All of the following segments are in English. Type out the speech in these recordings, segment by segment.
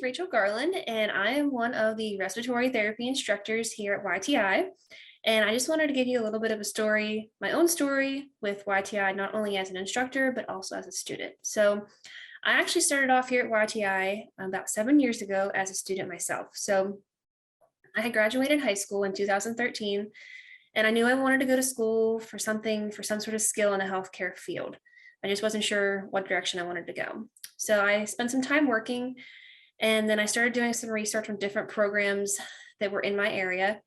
Rachel Garland, and I am one of the respiratory therapy instructors here at YTI. And I just wanted to give you a little bit of a story, my own story with YTI, not only as an instructor, but also as a student. So I actually started off here at YTI about 7 years ago as a student myself. So I had graduated high school in 2013, and I knew I wanted to go to school for some sort of skill in the healthcare field. I just wasn't sure what direction I wanted to go. So I spent some time working, and then I started doing some research on different programs that were in my area.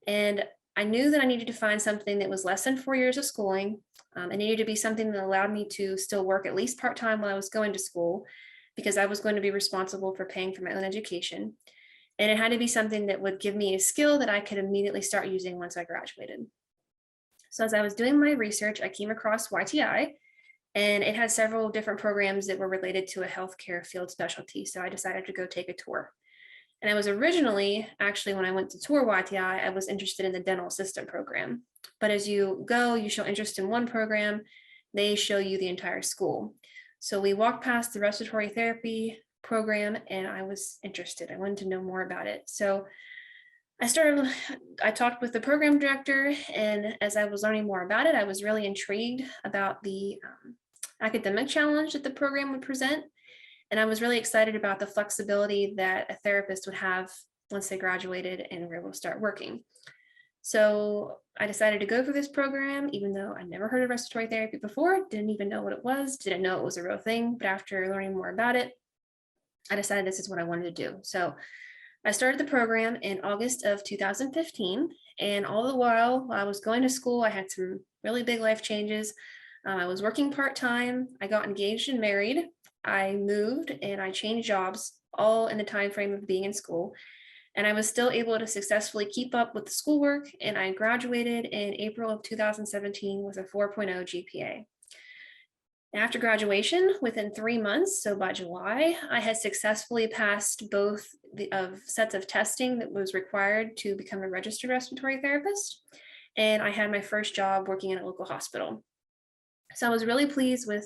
And I knew that I needed to find something that was less than 4 years of schooling. It needed to be something that allowed me to still work at least part-time while I was going to school, because I was going to be responsible for paying for my own education. And it had to be something that would give me a skill that I could immediately start using once I graduated. So as I was doing my research, I came across YTI, and it had several different programs that were related to a healthcare field specialty. So I decided to go take a tour. And I was originally, actually, when I went to tour YTI, I was interested in the dental assistant program. But as you go, you show interest in one program, they show you the entire school. So we walked past the respiratory therapy program, and I was interested. I wanted to know more about it. So I talked with the program director, and as I was learning more about it, I was really intrigued about the academic challenge that the program would present. And I was really excited about the flexibility that a therapist would have once they graduated and were able to start working. So I decided to go for this program, even though I never heard of respiratory therapy before, didn't even know what it was, didn't know it was a real thing. But after learning more about it, I decided this is what I wanted to do. So I started the program in August of 2015. And all the while I was going to school, I had some really big life changes. I was working part-time, I got engaged and married, I moved, and I changed jobs all in the time frame of being in school. And I was still able to successfully keep up with the schoolwork, and I graduated in April of 2017 with a 4.0 GPA. After graduation, within 3 months, so by July, I had successfully passed both sets of testing that was required to become a registered respiratory therapist, and I had my first job working in a local hospital. So I was really pleased with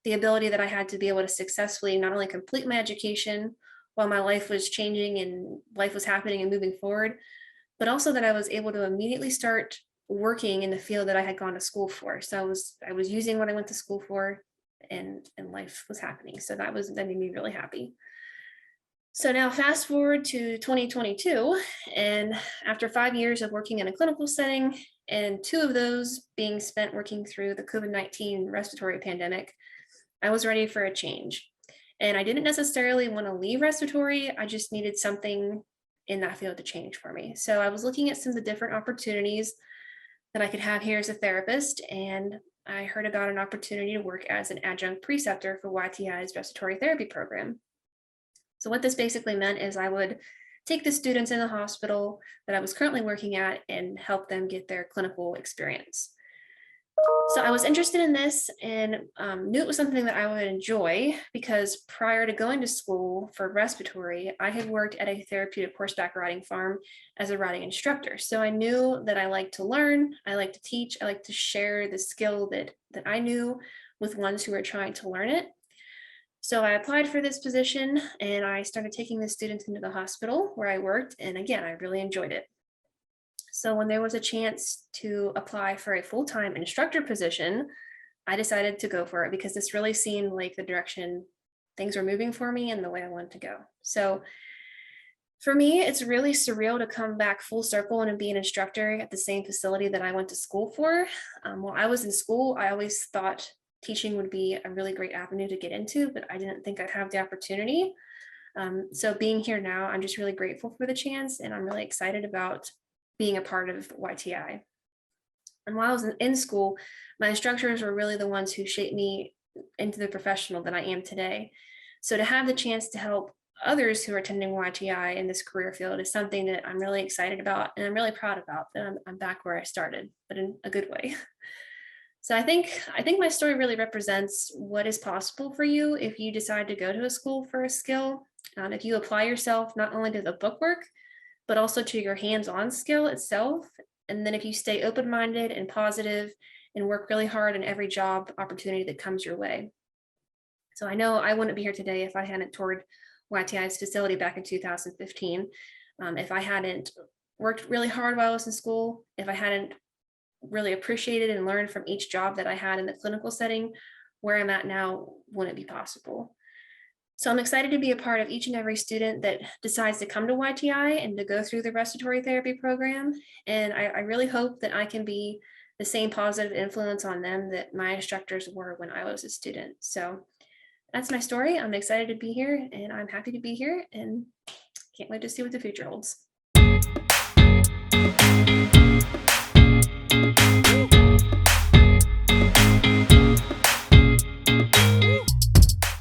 the ability that I had to be able to successfully not only complete my education while my life was changing and life was happening and moving forward, but also that I was able to immediately start working in the field that I had gone to school for. So I was using what I went to school for, and life was happening. So that made me really happy. So now fast forward to 2022, and after 5 years of working in a clinical setting, and 2 of those being spent working through the COVID-19 respiratory pandemic, I was ready for a change. And I didn't necessarily want to leave respiratory, I just needed something in that field to change for me. So I was looking at some of the different opportunities that I could have here as a therapist, and I heard about an opportunity to work as an adjunct preceptor for YTI's respiratory therapy program. So what this basically meant is I would take the students in the hospital that I was currently working at and help them get their clinical experience. So I was interested in this and knew it was something that I would enjoy, because prior to going to school for respiratory, I had worked at a therapeutic horseback riding farm as a riding instructor. So I knew that I like to learn, I like to teach, I like to share the skill that I knew with ones who were trying to learn it. So I applied for this position, and I started taking the students into the hospital where I worked. And again, I really enjoyed it. So when there was a chance to apply for a full-time instructor position, I decided to go for it, because this really seemed like the direction things were moving for me and the way I wanted to go. So for me, it's really surreal to come back full circle and be an instructor at the same facility that I went to school for. While I was in school, I always thought teaching would be a really great avenue to get into, but I didn't think I'd have the opportunity. So being here now, I'm just really grateful for the chance, and I'm really excited about being a part of YTI. And while I was in school, my instructors were really the ones who shaped me into the professional that I am today. So to have the chance to help others who are attending YTI in this career field is something that I'm really excited about, and I'm really proud about, that I'm back where I started, but in a good way. So I think my story really represents what is possible for you if you decide to go to a school for a skill. If you apply yourself not only to the bookwork, but also to your hands-on skill itself. And then if you stay open-minded and positive and work really hard in every job opportunity that comes your way. So I know I wouldn't be here today if I hadn't toured YTI's facility back in 2015. If I hadn't worked really hard while I was in school, if I hadn't really appreciated and learned from each job that I had in the clinical setting, where I'm at now wouldn't be possible. So I'm excited to be a part of each and every student that decides to come to YTI and to go through the respiratory therapy program. And I really hope that I can be the same positive influence on them that my instructors were when I was a student. So that's my story. I'm excited to be here, and I'm happy to be here, and can't wait to see what the future holds.